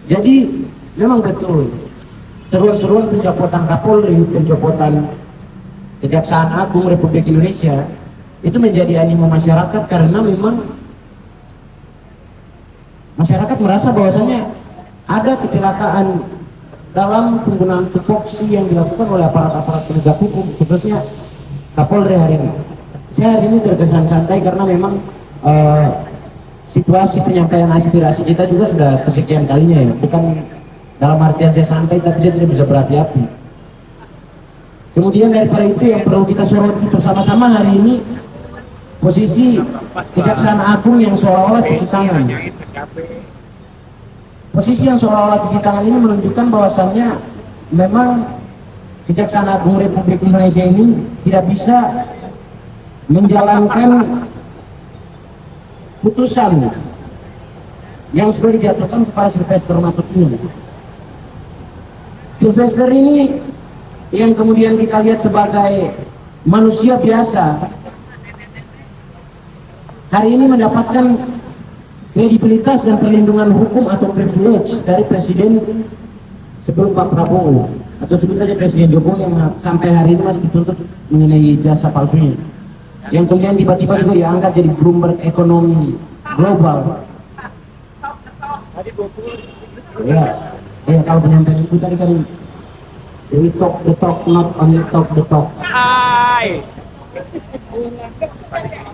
Jadi memang betul seruan-seruan pencopotan Kapolri, pencopotan Kejaksaan Agung Republik Indonesia itu menjadi animo masyarakat karena memang masyarakat merasa bahwasanya ada kecelakaan dalam penggunaan tupoksi yang dilakukan oleh aparat-aparat penegak hukum, khususnya Kapolri hari ini. Saya hari ini terkesan santai karena memang situasi penyampaian aspirasi kita juga sudah kesekian kalinya ya, bukan dalam artian saya santai tapi saya tidak bisa berapi-api. Kemudian daripada itu yang perlu kita soroti bersama-sama hari ini, posisi Kejaksaan Agung yang seolah-olah cuci tangan. Posisi yang seolah-olah cuci tangan ini menunjukkan bahwasannya memang Kejaksaan Agung Republik Indonesia ini tidak bisa menjalankan putusan yang sudah dijatuhkan kepada Sylvester Matutina. Sylvester ini yang kemudian kita lihat sebagai manusia biasa, hari ini mendapatkan kredibilitas dan perlindungan hukum atau privilege dari Presiden sebelum Pak Prabowo, atau sebut saja Presiden Jokowi yang sampai hari ini masih dituntut mengenai jasa palsunya, yang kemudian tiba-tiba juga diangkat jadi Bloomberg ekonomi global. Ya, kalau penyampaian itu tadi kan we talk the talk, not only talk the talk.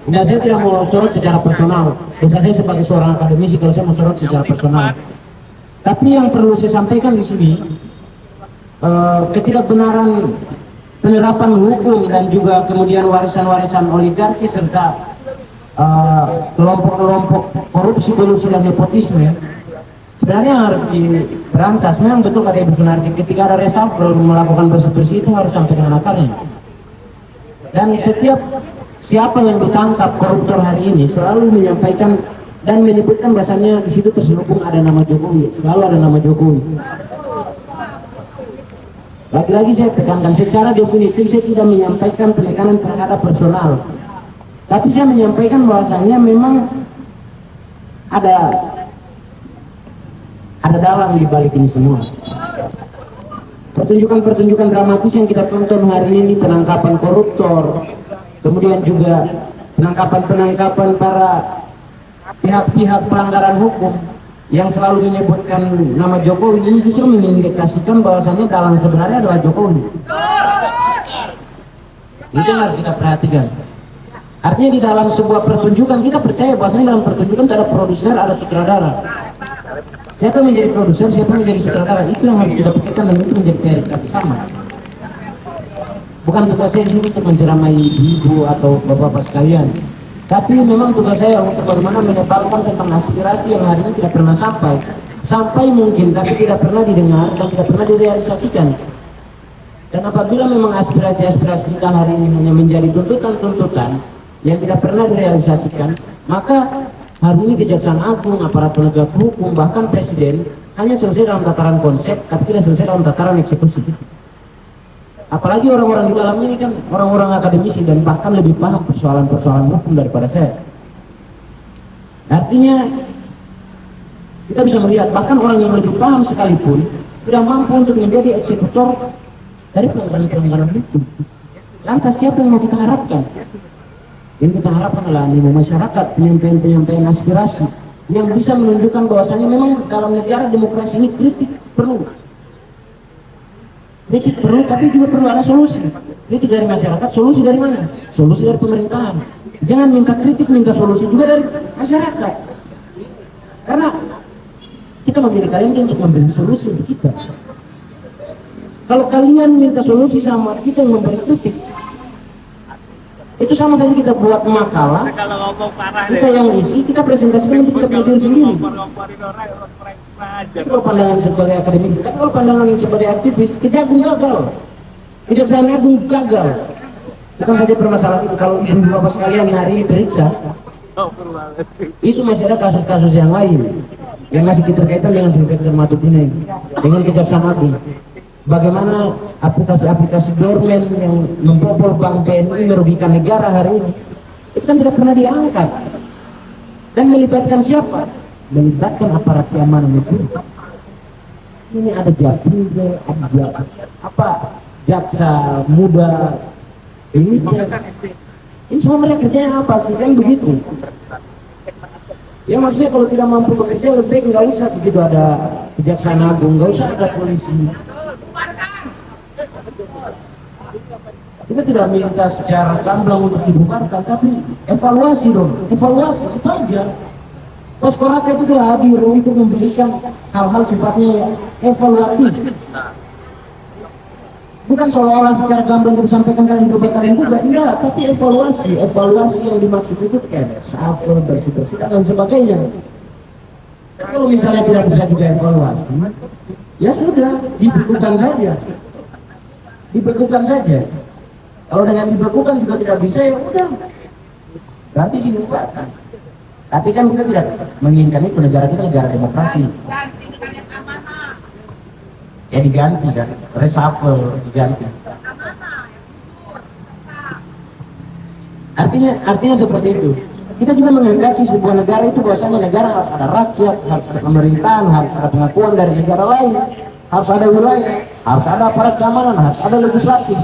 Nah, saya tidak mau sorot secara personal. Biasa saya sebagai seorang akademisi kalau saya mau sorot secara personal. Tapi yang perlu saya sampaikan di sini, ketidakbenaran penerapan hukum dan juga kemudian warisan-warisan oligarki serta kelompok-kelompok korupsi, kolusi dan nepotisme sebenarnya harus diberantas. Memang betul kata Ibu Sunardi, ketika ada reshuffle melakukan bersih-bersih itu harus sampai dengan akarnya. Dan setiap siapa yang ditangkap koruptor hari ini selalu menyampaikan dan menyebutkan bahasanya di situ terselubung ada nama Jokowi, selalu ada nama Jokowi. Lagi-lagi saya tekankan secara definitif saya tidak menyampaikan penekanan terhadap personal, tapi saya menyampaikan bahwasanya memang ada dalang di balik ini semua. Pertunjukan-pertunjukan dramatis yang kita tonton hari ini, penangkapan koruptor, kemudian juga penangkapan para pihak-pihak pelanggaran hukum yang selalu menyebutkan nama Jokowi, ini justru mengindikasikan bahwasannya dalang sebenarnya adalah Jokowi. Itu yang harus kita perhatikan. Artinya di dalam sebuah pertunjukan kita percaya bahwasanya dalam pertunjukan ada produser, ada sutradara. Siapa yang menjadi produser, siapa yang menjadi sutradara, itu yang harus kita pikirkan dan itu menjadi PR kita bersama. Bukan tugas saya di sini untuk menceramai ibu atau bapak-bapak sekalian, tapi memang tugas saya untuk bagaimana menyebarkan tentang aspirasi yang hari ini tidak pernah sampai mungkin, tapi tidak pernah didengar dan tidak pernah direalisasikan. Dan apabila memang aspirasi-aspirasi kita hari ini hanya menjadi tuntutan-tuntutan yang tidak pernah direalisasikan, maka hari ini Kejaksaan Agung, aparat penegak hukum, bahkan Presiden hanya selesai dalam tataran konsep, tapi tidak selesai dalam tataran eksekusi. Apalagi orang-orang di dalam ini kan orang-orang akademisi dan bahkan lebih paham persoalan-persoalan hukum daripada saya. Artinya kita bisa melihat bahkan orang yang lebih paham sekalipun tidak mampu untuk menjadi eksekutor dari pelanggaran hukum. Lantas siapa yang mau kita harapkan? Yang kita harapkan adalah animo masyarakat, penyampaian aspirasi yang bisa menunjukkan bahwasanya memang dalam negara demokrasi ini kritik perlu, tapi juga perlu ada solusi. Kritik dari masyarakat, solusi dari mana? Solusi dari pemerintahan. Jangan minta kritik, minta solusi juga dari masyarakat. Karena kita memilih kalian untuk memberi solusi untuk kita. Kalau kalian minta solusi sama kita yang memberi kritik, itu sama saja kita buat makalah, kita yang isi, kita presentasikan untuk kita pelajari sendiri. Tapi kalau pandangan sebagai akademisi, tapi kalau pandangan sebagai aktivis, Kejagung gagal, Kejaksaan Agung gagal. Bukan saja permasalahan itu, kalau ibu bapak sekalian hari ini periksa, itu masih ada kasus-kasus yang lain yang masih keterkaitan dengan Sylvester Matutina ini, dengan Kejaksaan Agung. Bagaimana aplikasi-aplikasi dormen yang membobol bank BNI merugikan negara hari ini, itu kan tidak pernah diangkat. Dan melibatkan siapa? Melibatkan aparat keamanan negeri. Ini ada Jakpro, ada apa, jaksa muda, ini semua mereka kerjanya apa sih, kan begitu. Ya maksudnya kalau tidak mampu bekerja lebih baik nggak usah begitu ada kejaksaan agung, nggak usah ada polisi. Kita tidak minta secara gamblang untuk dibubarkan, tapi evaluasi dong, evaluasi itu aja. Pos Koraka itu dia hadir untuk memberikan hal-hal sifatnya ya, evaluatif. Bukan seolah-olah secara gamblang disampaikan kalian kalian juga, enggak, tapi evaluasi yang dimaksud itu kayak reshuffle, bersih-bersih dan sebagainya. Dan kalau misalnya tidak bisa juga evaluasi, ya sudah, dibekukan saja. Kalau dengan dibekukan juga tidak bisa, ya udah, berarti dibubarkan. Tapi kan kita tidak menginginkan itu, negara kita negara demokrasi. Ya diganti kan, reshuffle diganti. Artinya seperti itu. Kita juga menghendaki sebuah negara itu bahwasanya negara harus ada rakyat, harus ada pemerintahan, harus ada pengakuan dari negara lain, harus ada wilayah, harus ada aparat keamanan, harus ada legislatif.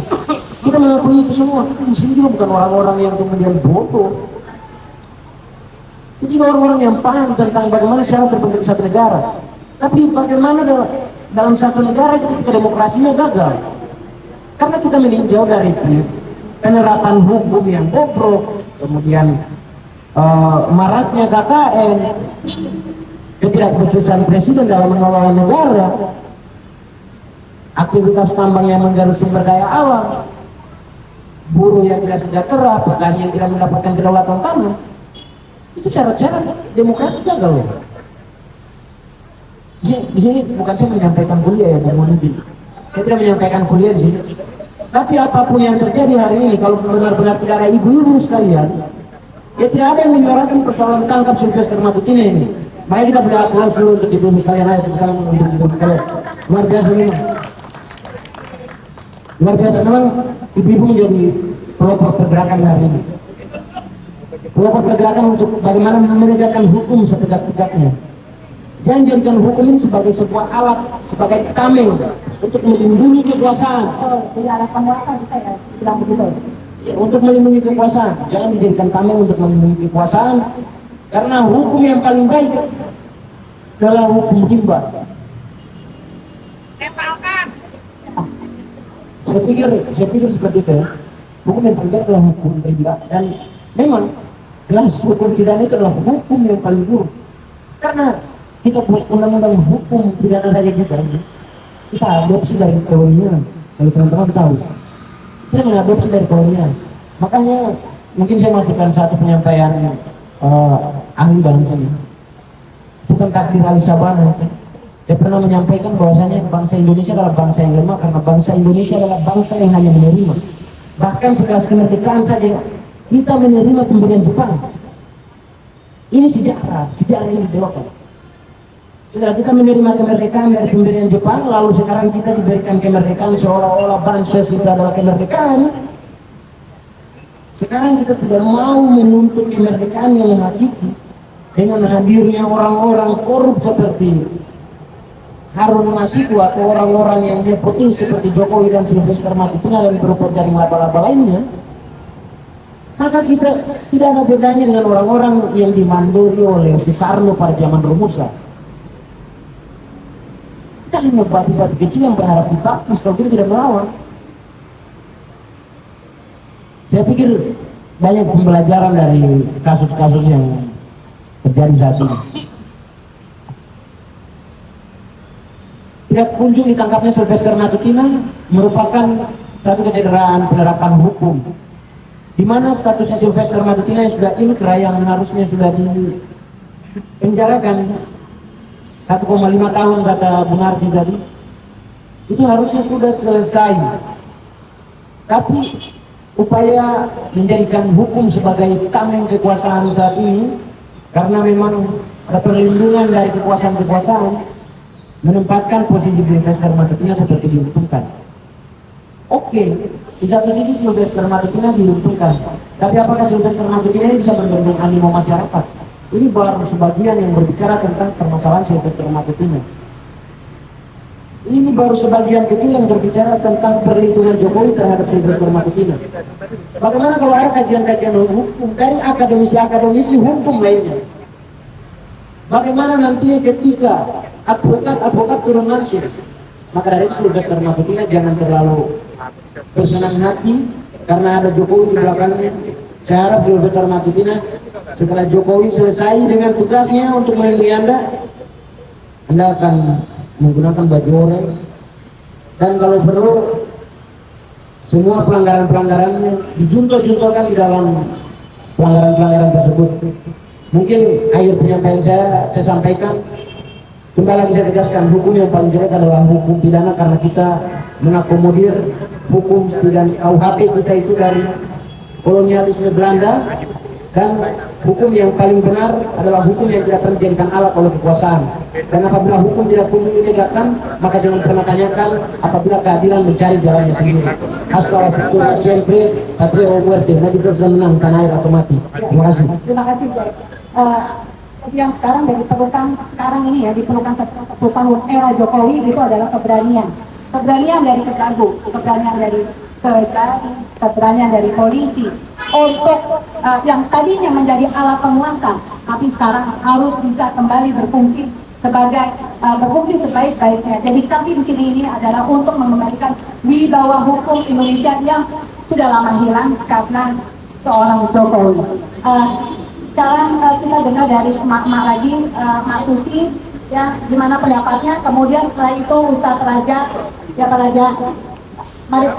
Kita mengakui itu semua. Kita di sini juga bukan orang-orang yang kemudian bodoh. Itu juga orang-orang yang paham tentang bagaimana syarat terbentuk satu negara. Tapi bagaimana dalam satu negara itu ketika demokrasinya gagal. Karena kita meninjau dari penerapan hukum yang bobrok, kemudian maraknya KKN, ketidakbecusan presiden dalam mengelola negara, aktivitas tambang yang mengganggu sumber daya alam, buruh yang tidak sejahtera, petani yang tidak mendapatkan kedaulatan tanah. Itu syarat-syarat demokrasi gagal. Di sini bukan saya menyampaikan kuliah ya, mungkin saya tidak menyampaikan kuliah di sini. Tapi apapun yang terjadi hari ini, kalau benar-benar tidak ada ibu-ibu sekalian, ya tidak ada yang menyuarakan persoalan tangkap Sylvester Matutina ini. Mari kita beri aplaus dulu untuk ibu-ibu sekalian, untuk ibu-ibu sekalian. Luar biasa memang. Luar biasa memang, ibu-ibu menjadi pelopor pergerakan hari ini. Pelopor pergerakan untuk bagaimana menegakkan hukum setegak-tegaknya. Jangan jadikan hukum ini sebagai sebuah alat, sebagai tameng untuk melindungi kekuasaan. Jadi alat penguasa bisa ya, bilang begitu. Ya, untuk melindungi kekuasaan, jangan dijadikan tameng untuk melindungi kekuasaan. Karena hukum yang paling baik adalah hukum rimba. Saya pikir seperti itu ya. Hukum yang paling baik adalah hukum rimba, dan memang jelas hukum pidana itu adalah hukum yang paling buruk. Karena kita buat undang-undang hukum pidana saja kita adopsi dari kolonial. Kalau teman-teman tahu, kita mengadopsi dari kolonial. Makanya mungkin saya masukkan satu penyampaian ahli dalam sini, Sultan Takdir Ali Sabana. Dia pernah menyampaikan bahwasanya bangsa Indonesia adalah bangsa yang lemah karena bangsa Indonesia adalah bangsa yang hanya menerima. Bahkan sekelas kemerdekaan saja kita menerima pemberian Jepang. Ini sejarah yang dibawakan. Setelah kita menerima kemerdekaan dari pemberian Jepang, lalu sekarang kita diberikan kemerdekaan seolah-olah bansos itu adalah kemerdekaan. Sekarang kita tidak mau menuntut kemerdekaan yang hakiki dengan hadirnya orang-orang korup seperti Harun Masiku atau orang-orang yang nepotis seperti Jokowi dan Sylvester Matutina dan berupa jaring laba-laba lainnya. Maka kita tidak ada bedanya dengan orang-orang yang dimandori oleh Soekarno pada zaman Rumusa. Kita hanya batu-batu kecil yang berharap dibaptis kalau kita tidak melawan. Saya pikir banyak pembelajaran dari kasus-kasus yang terjadi saat ini. Tidak kunjung ditangkapnya Sylvester Matutina merupakan satu kecederaan penerapan hukum, di mana statusnya Sylvester Matutina yang sudah inkrah, yang harusnya sudah dipenjarakan 1,5 tahun kata Bunardi tadi, itu harusnya sudah selesai. Tapi upaya menjadikan hukum sebagai tameng kekuasaan saat ini, karena memang ada perlindungan dari kekuasaan-kekuasaan, menempatkan posisi Sylvester Matutina seperti diuntungkan. Oke, di satu sisi Sylvester Matutina diuntungkan, tapi apakah Sylvester Matutina ini bisa membendung animo masyarakat? Ini baru sebagian yang berbicara tentang permasalahan Sylvester Matutina. Ini baru sebagian kecil yang berbicara tentang perlindungan Jokowi terhadap Sylvester Matutina. Bagaimana kalau ada kajian-kajian hukum dari akademisi-akademisi hukum lainnya? Bagaimana nantinya ketika advokat turun langsung? Maka dari itu Sylvester Matutina jangan terlalu bersenang hati karena ada Jokowi di belakangnya. Saya harap Sylvester Matutina setelah Jokowi selesai dengan tugasnya untuk melindungi Anda akan menggunakan baju oranye, dan kalau perlu semua pelanggaran-pelanggarannya dijunto-juntokan di dalam pelanggaran-pelanggaran tersebut. Mungkin akhir penyampaian saya sampaikan kembali lagi, saya tegaskan hukum yang paling jelek adalah hukum pidana, karena kita mengakomodir hukum pidana KUHP kita itu dari kolonialisme Belanda, dan hukum yang paling benar adalah hukum yang tidak pernah dijadikan alat oleh kekuasaan. Dan apabila hukum tidak kunjung ditegakkan, maka jangan pernah tanyakan apabila keadilan mencari jalannya sendiri. Hasta la victoria siempre, patria o muerte. Nabi terus menang, tanah air atau mati. Terima kasih. Terima kasih, Jay. Yang sekarang yang diperlukan sekarang ini ya, diperlukan era Jokowi itu adalah keberanian. Keberanian dari Kejagung, keberanian dari Kejari, keberanian dari polisi untuk yang tadinya menjadi alat penguasa, tapi sekarang harus bisa kembali berfungsi sebagai berfungsi sebaik-baiknya. Jadi kami di sini ini adalah untuk mengembalikan wibawa hukum Indonesia yang sudah lama hilang karena seorang Jokowi. Sekarang kita dengar dari emak-emak lagi, Mak Susi, ya, gimana pendapatnya. Kemudian setelah itu Ustadz Raja, ya Pak Raja, mari.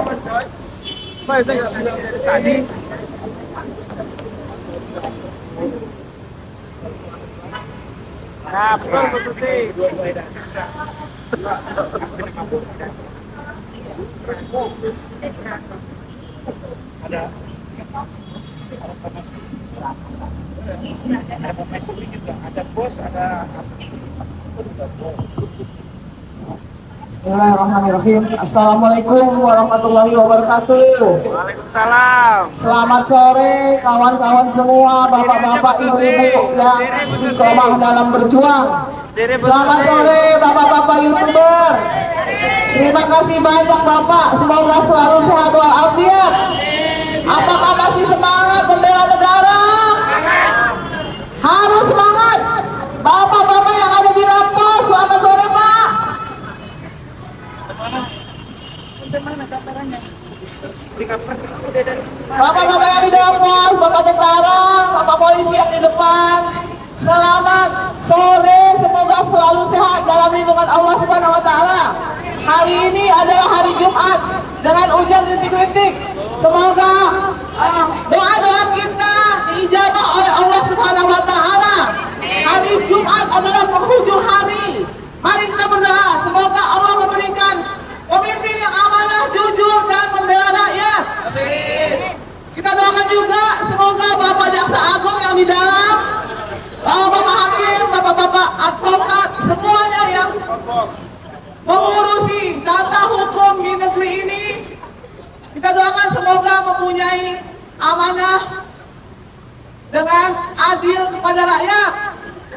Bismillahirrahmanirrahim. Assalamualaikum warahmatullahi wabarakatuh. Waalaikumsalam. Selamat sore kawan-kawan semua, bapak-bapak, ibu-ibu yang istiqomah dalam berjuang. Selamat sore bapak-bapak YouTuber. Terima kasih banyak Bapak, semoga selalu sehat walafiat. Apakah masih semangat membela negara? Harus semangat. Bapak-bapak yang ada di lapas, selamat sore Pak. Bapak-bapak yang di dalam pos, bapak tentara, bapak polisi yang di depan, selamat sore, semoga selalu sehat dalam lindungan Allah Subhanahu wa Ta'ala. Hari ini adalah hari Jumat dengan hujan rintik-rintik. Semoga doa-doa kita diijabah oleh Allah Subhanahu wa Ta'ala. Hari Jumat adalah penghujung hari. Mari kita berdoa, semoga Allah memberikan pemimpin yang amanah, jujur, dan membela rakyat. Kita doakan juga semoga Bapak Jaksa Agung yang di dalam, Bapak Hakim, Bapak-bapak advokat, semuanya yang mengurusi tata hukum di negeri ini, kita doakan semoga mempunyai amanah dengan adil kepada rakyat.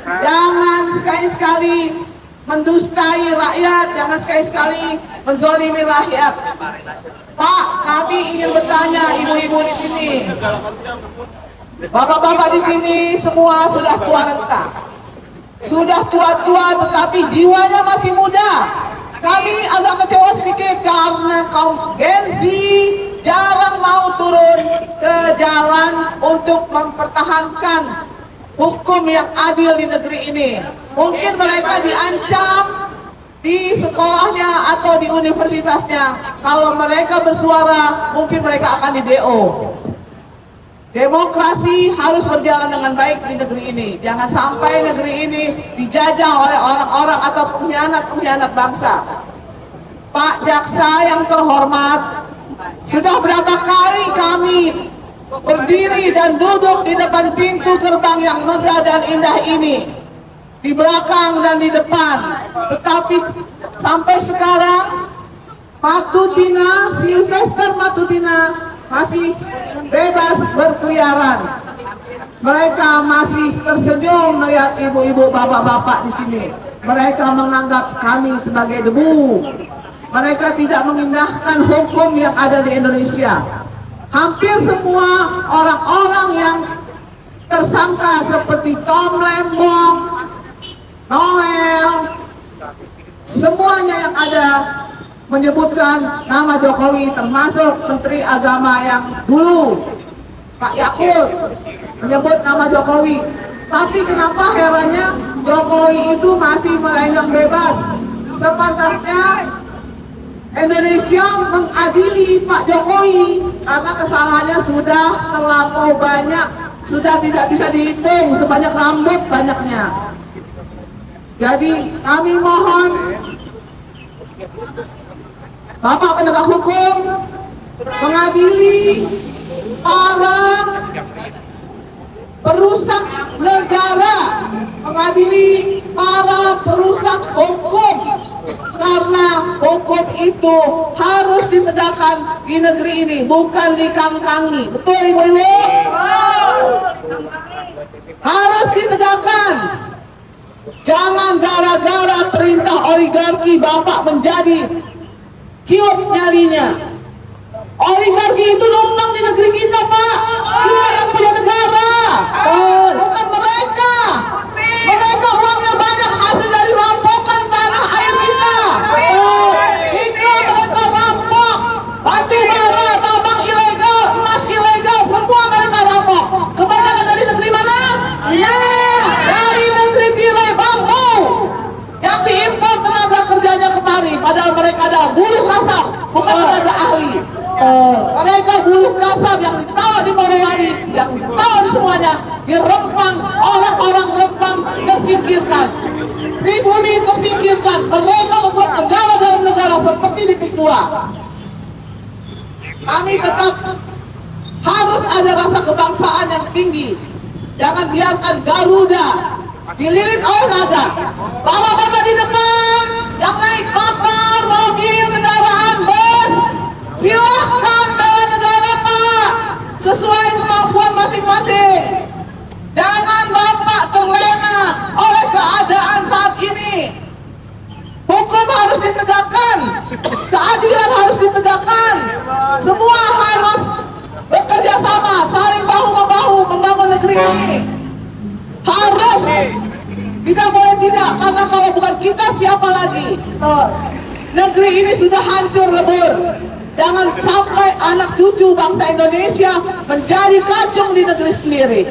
Jangan sekali-sekali mendustai rakyat, jangan sekali-sekali menzolimi rakyat. Pak, kami ingin bertanya ibu-ibu di sini, bapak-bapak di sini semua sudah tua renta, sudah tua-tua tetapi jiwanya masih muda. Kami agak kecewa sedikit karena kaum Gen Z jarang mau turun ke jalan untuk mempertahankan hukum yang adil di negeri ini. Mungkin mereka diancam di sekolahnya atau di universitasnya. Kalau mereka bersuara, mungkin mereka akan di-DO. Demokrasi harus berjalan dengan baik di negeri ini. Jangan sampai negeri ini dijajah oleh orang-orang atau pengkhianat-pengkhianat bangsa. Pak Jaksa yang terhormat, sudah berapa kali kami berdiri dan duduk di depan pintu gerbang yang megah dan indah ini, di belakang dan di depan, tetapi sampai sekarang Sylvester Matutina masih bebas berkeliaran. Mereka masih tersenyum melihat ibu-ibu, bapak-bapak di sini. Mereka menganggap kami sebagai debu. Mereka tidak mengindahkan hukum yang ada di Indonesia. Hampir semua orang-orang yang tersangka seperti Tom Lembong, Noel, semuanya yang ada menyebutkan nama Jokowi, termasuk Menteri Agama yang dulu, Pak Yakut, menyebut nama Jokowi. Tapi kenapa herannya Jokowi itu masih melenggang bebas? Sepantasnya Indonesia mengadili Pak Jokowi karena kesalahannya sudah terlampau banyak, sudah tidak bisa dihitung sebanyak rambut banyaknya. Jadi kami mohon Bapak penegak hukum mengadili para perusak negara, mengadili para perusak hukum, karena hukum itu harus ditegakkan di negeri ini, bukan dikangkangi. Betul Ibu-ibu? Harus ditegakkan. Jangan gara-gara perintah oligarki Bapak menjadi ciut nyalinya. Oligarki itu numpang di negeri kita, Pak. Kita yang punya negara, bukan mereka. Mereka uangnya banyak hasil dari rampokan tanah air kita. Itu mereka rampok, batu bara, tambang ilegal, emas ilegal, semua mereka rampok. Kebanyakan dari negeri mana? Nah, dari negeri tirai bambu yang diimpor tenaga kerjanya kemari. Padahal mereka ada buruh kasar, bukan tenaga ahli. Mereka buruh kasar yang ditaruh di Morowali, yang ditaruh di semuanya, di Rempang, orang-orang Rempang tersingkirkan, pribumi tersingkirkan. Mereka membuat negara dalam negara seperti di PIK 2. Kami tetap harus ada rasa kebangsaan yang tinggi. Jangan biarkan Garuda dililit oleh naga. Bapak-bapak di depan yang naik motor, mobil, kendaraan, bus, silahkan bela negara, Pak, sesuai kemampuan masing-masing. Jangan Bapak terlena oleh keadaan saat ini. Hukum harus ditegakkan, keadilan harus ditegakkan. Semua harus bekerja sama, saling bahu-membahu membangun negeri ini. Harus, tidak boleh tidak, karena kalau bukan kita siapa lagi? Negeri ini sudah hancur lebur. Jangan sampai anak cucu bangsa Indonesia menjadi kacung di negeri sendiri.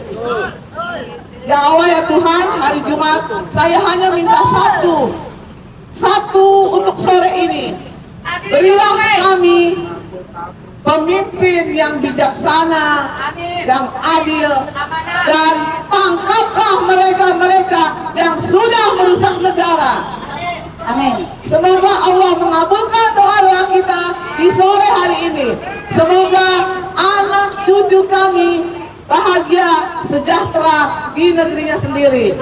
Ya Allah ya Tuhan, hari Jumat saya hanya minta satu untuk sore ini. Berilah kami pemimpin yang bijaksana, yang adil, dan tangkaplah mereka-mereka yang sudah merusak negara. Amin. Semoga Allah mengabulkan doa-doa kita di sore hari ini. Semoga anak cucu kami bahagia, sejahtera di negerinya sendiri.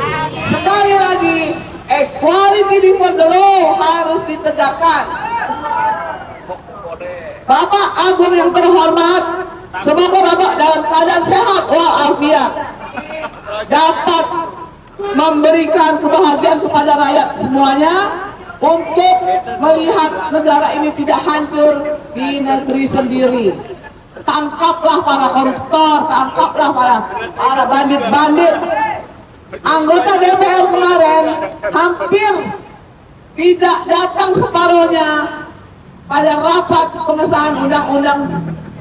Sekali lagi, equality before the law harus ditegakkan. Bapak Agung yang terhormat, semoga Bapak dalam keadaan sehat walafiat, dapat memberikan kebahagiaan kepada rakyat semuanya untuk melihat negara ini tidak hancur di negeri sendiri. Tangkaplah para koruptor, tangkaplah para bandit-bandit. Anggota DPR kemarin hampir tidak datang separuhnya pada rapat pengesahan undang-undang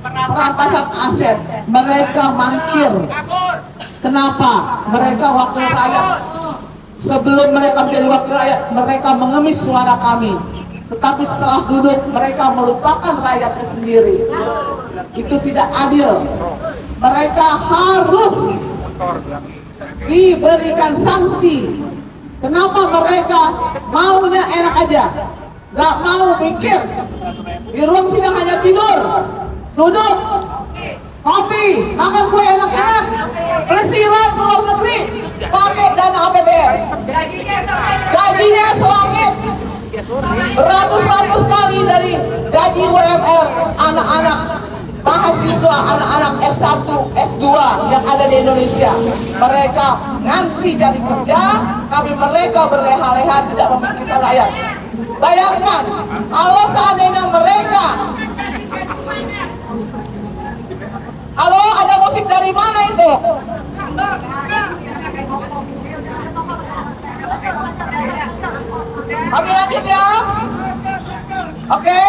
perampasan aset. Mereka mangkir. Kenapa? Mereka wakil rakyat. Sebelum mereka menjadi wakil rakyat, mereka mengemis suara kami. Tetapi setelah duduk, mereka melupakan rakyatnya sendiri. Itu tidak adil. Mereka harus diberikan sanksi. Kenapa mereka maunya enak aja, gak mau mikir? Di ruang sidang hanya tidur, duduk, kopi, makan kue enak-enak, pelesiran ke luar negeri, pakai dana APBN. Gajinya selangit, beratus-ratus kali dari gaji UMR anak-anak mahasiswa, anak-anak S1, S2 yang ada di Indonesia. Mereka ngantri cari kerja, tapi mereka berleha-leha tidak memikirkan rakyat. Bayangkan, kalau seandainya mereka, halo, ada musik dari mana itu? Kami lanjut ya. Oke,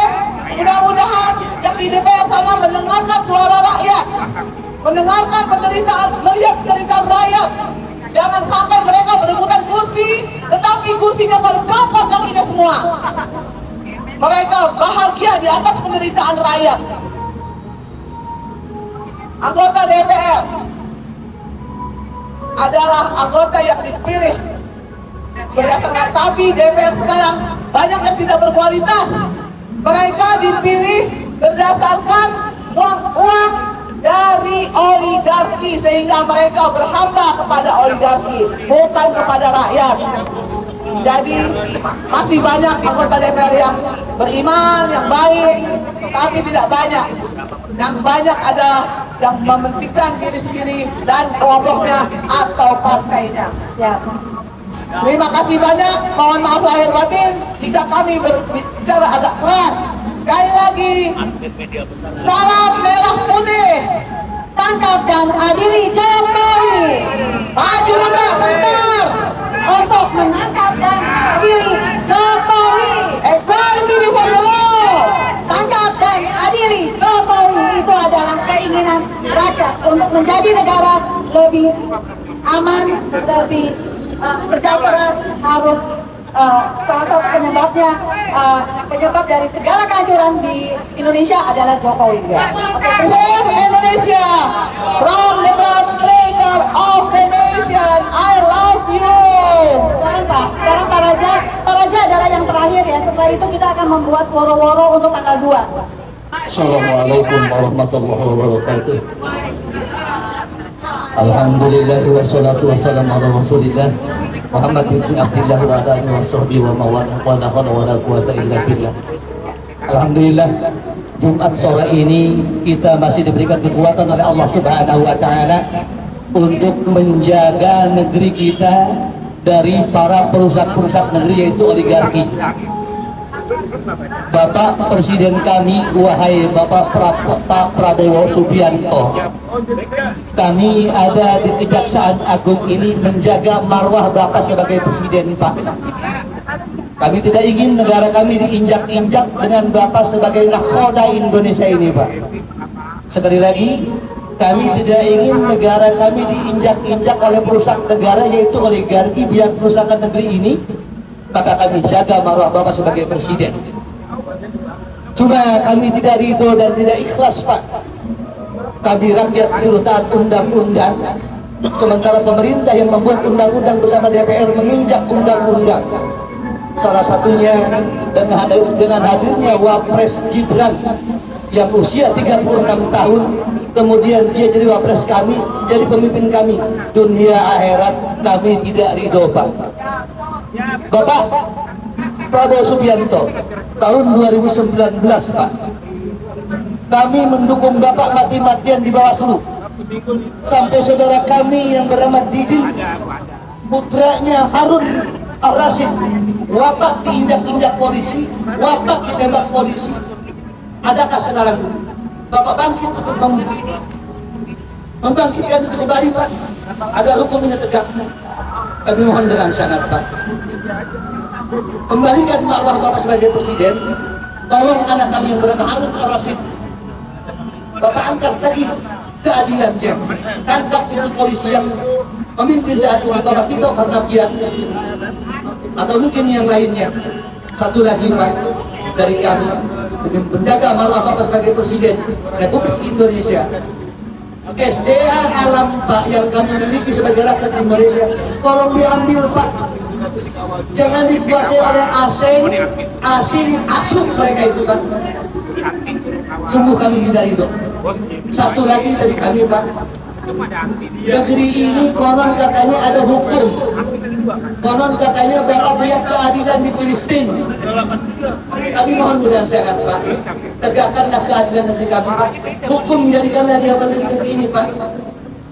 mudah-mudahan yang di DPR sana mendengarkan suara rakyat, mendengarkan penderitaan, melihat penderitaan rakyat. Jangan sampai mereka berebutan kursi, tetapi kursinya bercopot kakinya semua. Mereka bahagia di atas penderitaan rakyat. Anggota DPR adalah anggota yang dipilih berdasarkan, tapi DPR sekarang banyak yang tidak berkualitas. Mereka dipilih berdasarkan uang dari oligarki, sehingga mereka berhamba kepada oligarki, bukan kepada rakyat. Jadi masih banyak anggota DPR yang beriman, yang baik, tapi tidak banyak. Yang banyak adalah yang mementingkan diri sendiri dan kelompoknya atau partainya. Terima kasih banyak, mohon maaf lahir batin jika kami berbicara agak keras. Sekali lagi, salam merah putih, Tangkap dan adili Jokowi. maju mundur gentar, Untuk menangkap dan adili Jokowi. equality before the law. Tangkap dan adili Jokowi. Itu adalah keinginan rakyat untuk menjadi negara lebih aman, lebih sejahtera. Harus salah satu penyebabnya, penyebab dari segala kehancuran di Indonesia adalah Jokowi. Save Indonesia from the translator of the nation. I love you. Silakan Pak. Sekarang Pak Raja adalah yang terakhir ya. Setelah itu kita akan membuat woro-woro untuk tanggal 2. Assalamualaikum warahmatullahi wabarakatuh. Alhamdulillah wassalatu wassalamu ala Rasulillah Muhammad bin Abdullah wa ala alihi washabbihi wa mawalah wa la hawla wa la quwata illa billah. Alhamdulillah, Jumat sore ini kita masih diberikan kekuatan oleh Allah Subhanahu wa taala untuk menjaga negeri kita dari para perusak-perusak negeri, yaitu oligarki. Bapak Presiden kami, wahai Bapak Pak Prabowo Subianto, kami ada di Kejaksaan Agung ini menjaga marwah Bapak sebagai Presiden, Pak. Kami tidak ingin negara kami diinjak-injak dengan Bapak sebagai nakhoda Indonesia ini, Pak. Sekali lagi, kami tidak ingin negara kami diinjak-injak oleh perusak negara, yaitu oligarki, biar kerusakan negeri ini. Maka kami jaga marwah Bapak sebagai Presiden. Cuma kami tidak ridho dan tidak ikhlas, Pak. Kami rakyat disuruh taat undang-undang, sementara pemerintah yang membuat undang-undang bersama DPR menginjak undang-undang. Salah satunya dengan hadirnya Wapres Gibran yang usia 36 tahun, kemudian dia jadi Wapres kami, jadi pemimpin kami. Dunia akhirat kami tidak ridho, Pak. Bapak Prabowo Subianto, tahun 2019, Pak, kami mendukung Bapak mati-matian di Bawaslu. Sampai saudara kami yang bernama Didin, putranya Harun Al-Rashid, wafat diinjak-injak polisi, wafat ditembak polisi. Adakah sekarang Bapak bangkit untuk membangkitkan itu kembali, Pak, agar hukum ini tegak? Kami mohon dengan sangat, Pak, kembalikan marwah Bapak sebagai Presiden. Tolong anak kami yang bernama Harun Al-Rashid, Bapak angkat lagi keadilannya. Tangkap itu polisi yang memimpin saat ini, Bapak Tito Karnavian, atau mungkin yang lainnya. Satu lagi, Pak, dari kami menjaga marwah Bapak sebagai Presiden Republik Indonesia. SDA alam, Pak, yang kami miliki sebagai rakyat Indonesia, tolong diambil, Pak. Jangan dikuasai oleh asing asuh mereka itu, Pak. Sungguh kami tidak ridho. Satu lagi dari kami, Pak, negeri ini konon katanya ada hukum, konon katanya Bapak teriak keadilan di Filistin. Kami mohon dengan sangat, Pak, tegakkanlah keadilan negeri kami, Pak. Hukum menjadikanlah dia berdiri negeri ini, Pak.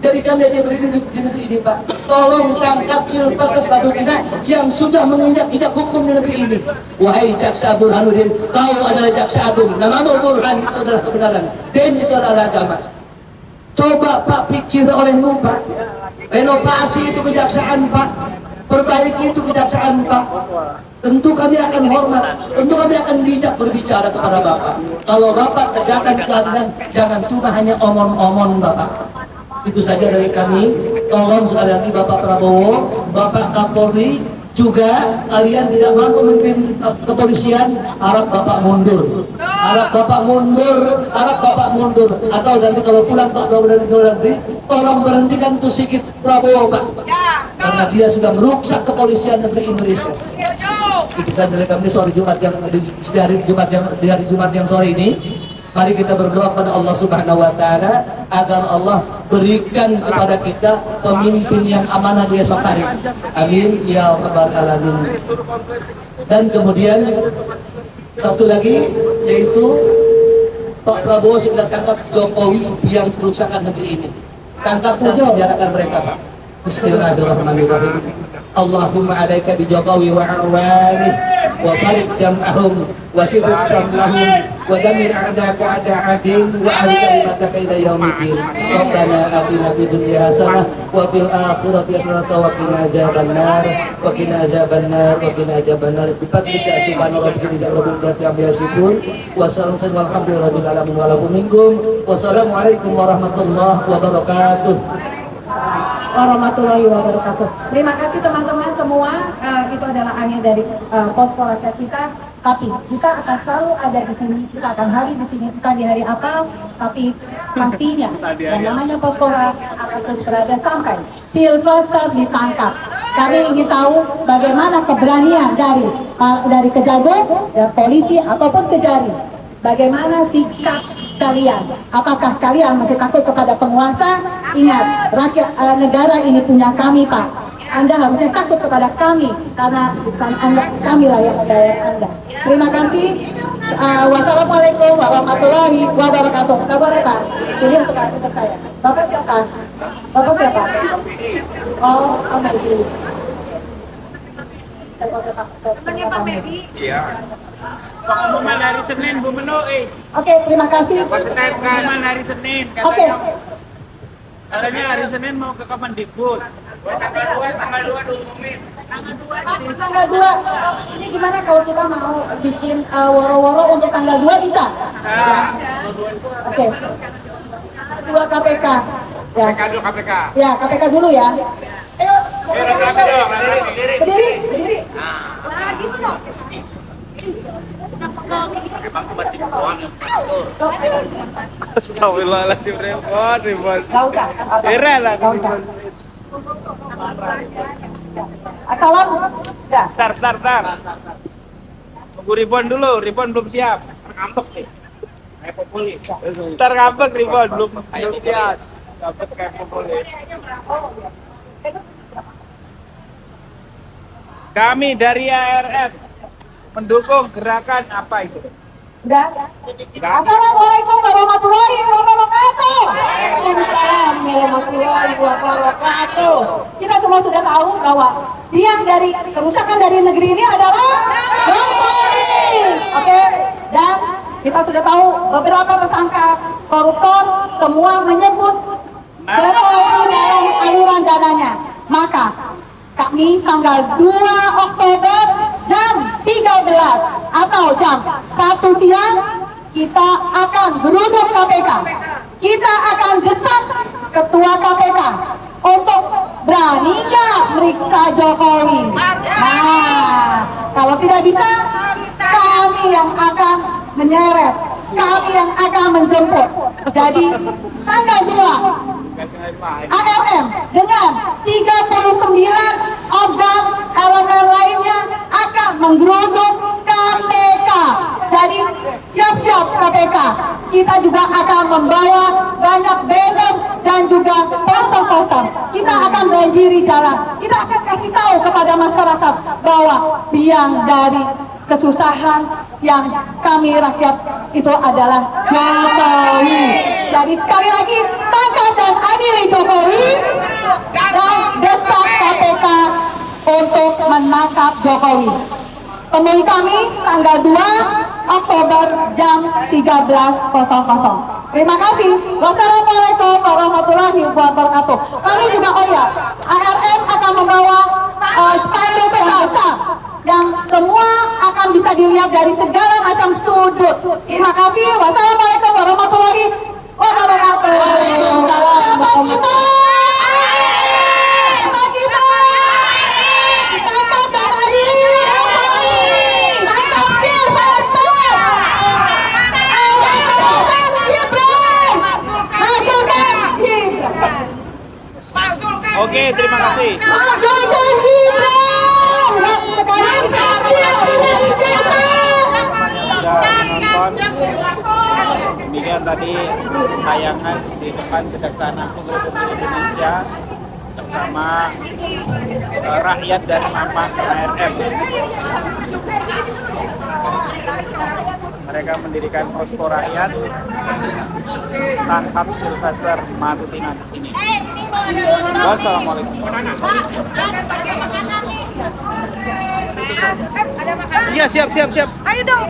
Jadikan dia berdiri di negeri ini, Pak. Tolong tangkap Silvertes Batutina yang sudah menginjak-injak hukum di negeri ini. Wahai Jaksa Burhanuddin, kau adalah Jaksa Agung. Namamu Burhan, itu adalah kebenaran. Dan itu adalah agama. Coba Pak pikir olehmu, Pak. Renovasi itu kejaksaan, Pak. Perbaiki itu kejaksaan, Pak. Tentu kami akan hormat, tentu kami akan bijak berbicara kepada Bapak. Kalau Bapak tegakkan keadilan, jangan cuma hanya omong-omong, Bapak. Itu saja dari kami. Tolong sekali lagi Bapak Prabowo, Bapak Kapolri, juga kalian tidak mampu memimpin kepolisian, harap Bapak mundur. Harap Bapak mundur, harap Bapak mundur. Atau nanti kalau pulang Pak Prabowo dari luar negeri, tolong berhentikan itu Sigit Prabowo, Pak. Karena dia sudah merusak kepolisian negeri Indonesia. Itu saja dari kami sore Jumat yang di hari Jumat yang sore ini. Mari kita berdoa pada Allah Subhanahu wa taala agar Allah berikan kepada kita pemimpin yang amanah di esok hari. Amin ya rabbal alamin. Dan kemudian satu lagi yaitu Pak Prabowo sudah tangkap Jokowi yang kerusakan negeri ini. Tangkap dan penjarakan mereka, Pak. Bismillahirrahmanirrahim. Allahumma alaika bi Jokowi wa awani wa barik jam'ahum wa sidq tamlahum wa damir a'daka a'da'adin wa ahli kalimataka ila yaumiddin. Rabbana atina fid dunya hasanah wa fil akhirati hasanah wa qina adzabannar wa qina adzabannar wa qina adzabannar. Bi fadlika subhana rabbika rabbil izzati amma yasifun wa salamun alhamdulillahi alamin wa lakum minkum. Wassalamualaikum warahmatullahi wabarakatuh. Warahmatullahi wabarakatuh. Terima kasih teman-teman semua. Itu adalah akhir dari posko rakyat kita. Tapi kita akan selalu ada di sini. Kita akan hari di sini. Bukan di hari apa, tapi pastinya yang namanya Poskora akan terus berada sampai Silvertes ditangkap. Kami ingin tahu bagaimana keberanian dari Kejagung, polisi ataupun Kejari. Bagaimana sikap kalian? Apakah kalian masih takut kepada penguasa? Ingat, rakyat negara ini punya kami, Pak. Anda harusnya takut kepada kami karena kamilah yang membayar Anda. Terima kasih. Wassalamualaikum warahmatullahi wabarakatuh. Tidak boleh, Pak. Ini untuk saya. Bapak siapa? Bapak siapa? Oh, Pak Medi. Temannya Pak Medi. Iya. Pengumuman hari Senin, Bu Meno. Oke, terima kasih. Pengumuman hari Senin. Oke. Katanya hari Senin mau ke Kemendikbud. Tanggal 2 diumumin. Tanggal 2. Ini gimana kalau kita mau bikin woro-woro untuk tanggal 2 bisa? Ya. Oke. 2 KPK. Ya. KPK dulu, KPK. Ya, KPK dulu ya. Ayo, berdiri. Nah, gitu dong. Astagfirullahaladzim, repot. Gak usah. Kira lah. Gak usah. Assalam. Ya. Tar. Tunggu Ribon dulu, Ribon belum siap. Ngambek nih. Kayak populi. Ntar ngambek Ribon, belum siap. Ngambek kayak populi. Kami dari ARF mendukung gerakan apa itu? Udah? Assalamualaikum warahmatullahi wabarakatuh. Waalaikumsalam warahmatullahi wabarakatuh. Kita semua sudah tahu bahwa biang dari kerusakan dari negeri ini adalah Jokowi. Oke? Dan kita sudah tahu beberapa tersangka koruptor semua menyebut Jokowi dalam aliran dananya. Maka kami tanggal 2 Oktober jam 13 atau jam 1 siang kita akan geruduk KPK. Kita akan desak Ketua KPK untuk berani nggak meriksa Jokowi. Nah, kalau tidak bisa, kami yang akan menyeret, kami yang akan menjemput. Jadi tanggal 2 ARM dengan 39 organ elemen lainnya akan menggeruduk KPK. Jadi siap-siap KPK. Kita juga akan membawa banyak banner dan juga poster-poster. Kita akan banjiri jalan. Kita akan kasih tahu kepada masyarakat bahwa biang dari kesusahan yang kami rakyat itu adalah Jokowi. Jadi sekali lagi tangkap dan adili Jokowi dan desak KPK untuk menangkap Jokowi. Temui kami tanggal 2 Oktober jam 13.00. Terima kasih. Wassalamualaikum warahmatullahi wabarakatuh. Kami juga ARM akan membawa spanduk PHK yang semua akan bisa dilihat dari segala macam sudut. Terima kasih. Wassalamualaikum warahmatullahi wabarakatuh. Bapak kita, Bapak kita, tangkap dan adili Jokowi, tangkap Silvester, masukkan Gibran, masukkan Gibran, Oke, terima kasih. masukkan Gibran. Sekarang kita sudah ijazah. Sudah menonton. Demikian tadi tayangan di depan Kejaksaan Agung Republik Indonesia bersama rakyat dan Mampang ARM. Mereka mendirikan posko rakyat tangkap Silvester Matutina di sini. Wassalamualaikum. Iya, siap. Ayo dong.